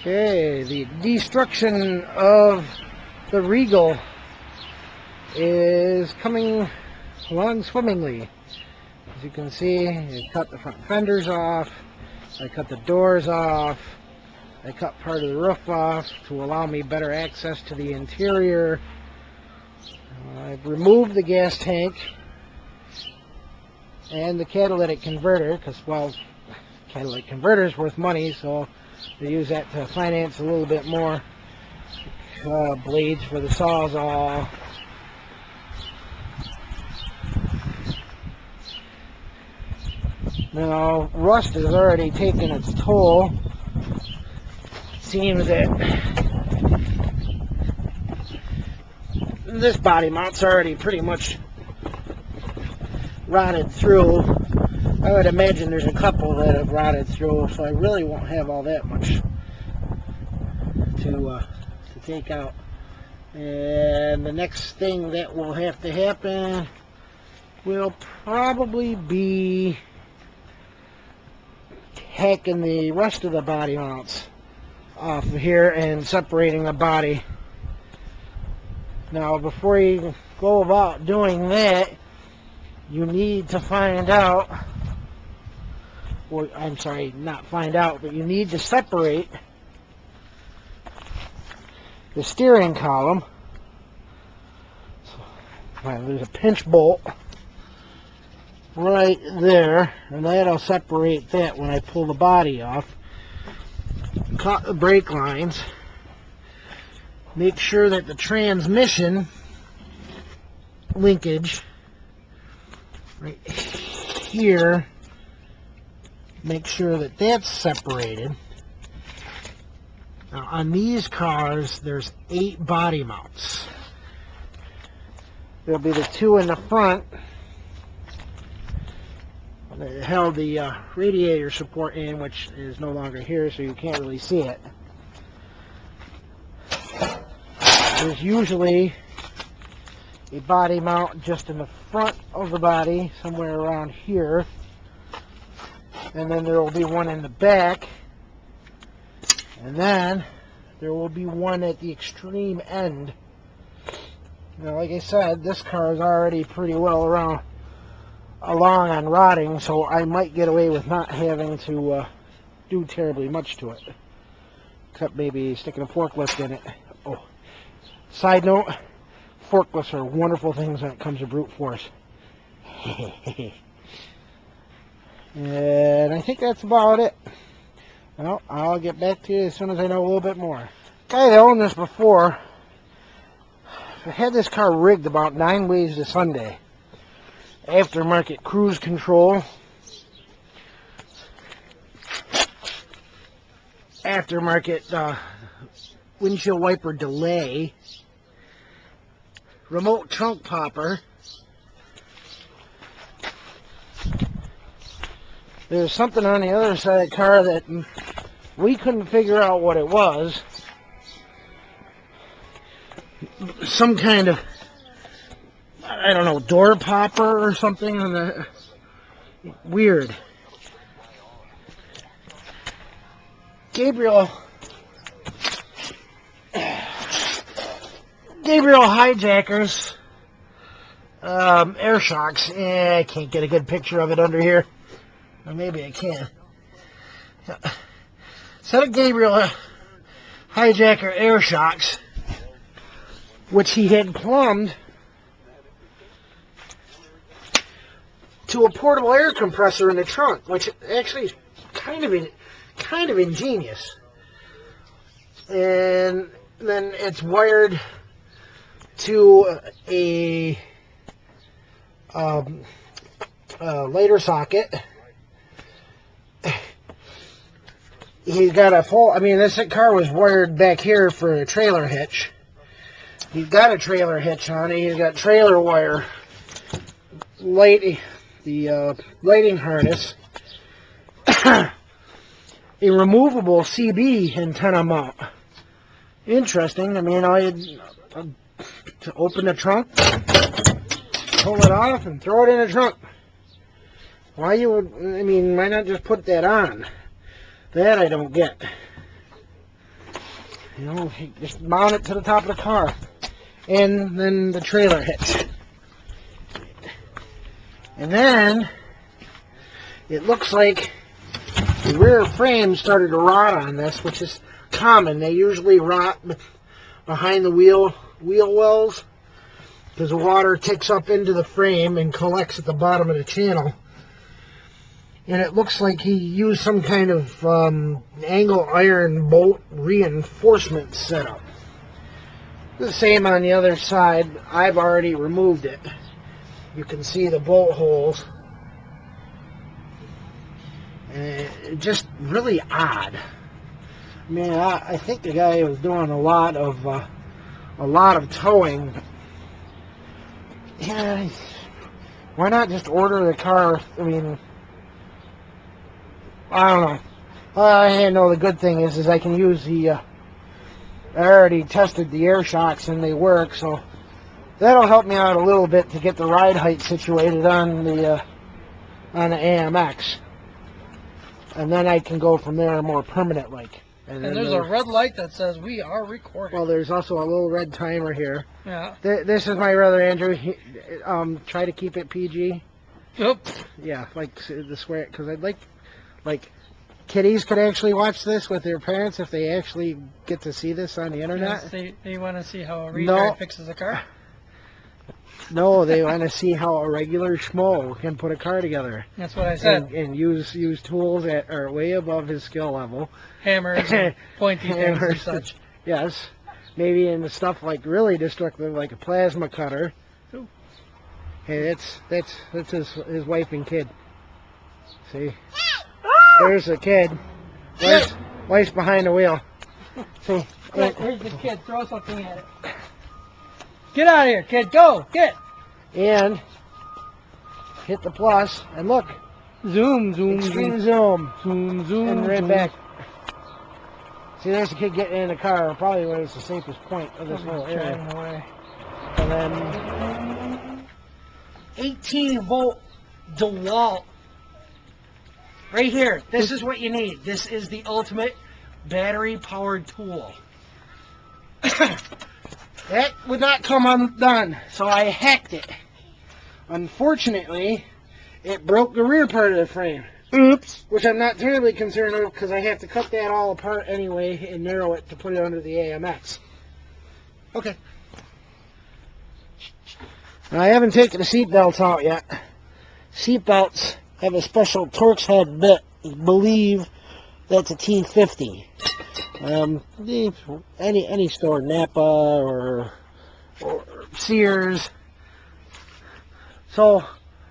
Okay, the destruction of the Regal is coming along swimmingly. As you can see, I cut the front fenders off, I cut the doors off, I cut part of the roof off to allow me better access to the interior. I've removed the gas tank and the catalytic converter because, well, catalytic converter is worth money, so they use that to finance a little bit more. Blades for the Sawzall. Now, rust has already taken its toll. It seems that this body mount's already pretty much rotted through. I would imagine there's a couple that have rotted through, so I really won't have all that much to take out. And the next thing that will have to happen will probably be hacking the rest of the body mounts off of here and separating the body. Now, before you go about doing that, you need to find out, or I'm sorry, not find out, but you need to separate the steering column. Well, there's a pinch bolt right there, and that'll separate that when I pull the body off. Cut the brake lines. Make sure that the transmission linkage right here, make sure that that's separated. Now, on these cars, there's 8 body mounts. There'll be the 2 in the front that held the radiator support in, which is no longer here, so you can't really see it. There's usually a body mount just in the front of the body, somewhere around here. And then there will be one in the back. And then there will be one at the extreme end. Now, like I said, this car is already pretty well along on rotting, so I might get away with not having to do terribly much to it. Except maybe sticking a forklift in it. Oh, side note, forklifts are wonderful things when it comes to brute force. And I think that's about it. Well, I'll get back to you as soon as I know a little bit more. Guy that owned this before, I had this car rigged about 9 ways to Sunday. Aftermarket cruise control, aftermarket windshield wiper delay, remote trunk popper. There's something on the other side of the car that we couldn't figure out what it was. Some kind of, I don't know, door popper or something on the, weird. Gabriel hijackers, air shocks. I can't get a good picture of it under here. Or maybe I can. Set of Gabriel hijacker air shocks, which he had plumbed to a portable air compressor in the trunk, which actually is kind of ingenious. And then it's wired to a lighter socket. He's got a full, I mean, this car was wired back here for a trailer hitch. He's got a trailer hitch on it. He's got trailer wire, the lighting harness, a removable CB antenna mount. Interesting. I mean, I had to open the trunk, pull it off, and throw it in the trunk. Why you would, I mean, why not just put that on? That I don't get. You know, just mount it to the top of the car. And then the trailer hits. And then it looks like the rear frame started to rot on this, which is common. They usually rot behind the wheel wells because the water ticks up into the frame and collects at the bottom of the channel. And it looks like he used some kind of angle iron bolt reinforcement setup. The same on the other side. I've already removed it. You can see the bolt holes. And it's just really odd. I mean, I think the guy was doing a lot of towing. Yeah, why not just order the car? I mean, I don't know. I know the good thing is I can use the. I already tested the air shocks and they work, so that'll help me out a little bit to get the ride height situated on the AMX, and then I can go from there more permanent like. And there's a red light that says we are recording. Well, there's also a little red timer here. Yeah. This is my brother Andrew. Try to keep it PG. Yep. Yeah, like the swear, because I'd like kiddies could actually watch this with their parents if they actually get to see this on the internet. Yes, they want to see how a retard fixes a car? No, they want to see how a regular schmo can put a car together. That's what I said. And use tools that are way above his skill level. Hammers and pointy things and such. Yes. Maybe in the stuff like really destructive, like a plasma cutter. Ooh. Hey, that's his wife and kid. See? There's a kid. Wife's behind the wheel. See? Here's the kid. Throw something at it. Get out of here, kid. Go. Get. And hit the plus. And look. Zoom, zoom, Extreme zoom. Zoom, zoom. And right zoom. back. See, there's the kid getting in the car. Probably where it's the safest point of this whole area. Away. And then 18-volt DeWalt. Right here. This is what you need. This is the ultimate battery-powered tool. that would not come undone, so I hacked it. Unfortunately, it broke the rear part of the frame. Oops. Which I'm not terribly concerned with because I have to cut that all apart anyway and narrow it to put it under the AMX. Okay. Now, I haven't taken the seat belts out yet. Seat belts have a special Torx head bit. I believe that's a T50. Any store, Napa or Sears. So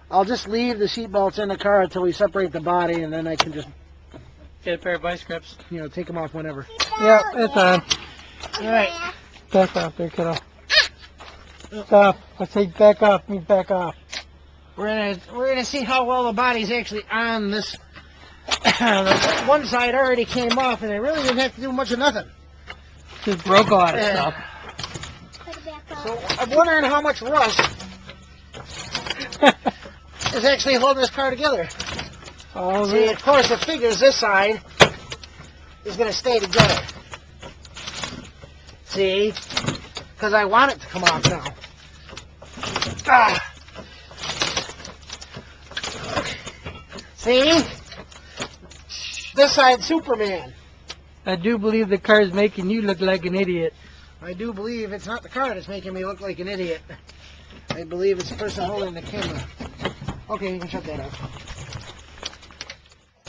I'll just leave the seat belts in the car until we separate the body, and then I can just get a pair of vice grips. You know, take them off whenever. Yeah, it's on. All right. Back off there, kiddo. Stop. I say back off. Means back off. We're gonna see how well the body's actually on this. The one side already came off, and I really didn't have to do much of nothing. Just broke a lot of stuff. So I'm wondering how much rust is actually holding this car together. Oh, see, of course, it figures this side is going to stay together. See? Because I want it to come off now. Ah. See? This side, Superman. I do believe the car is making you look like an idiot. I do believe it's not the car that's making me look like an idiot. I believe it's the person holding the camera. Okay, you can shut that off.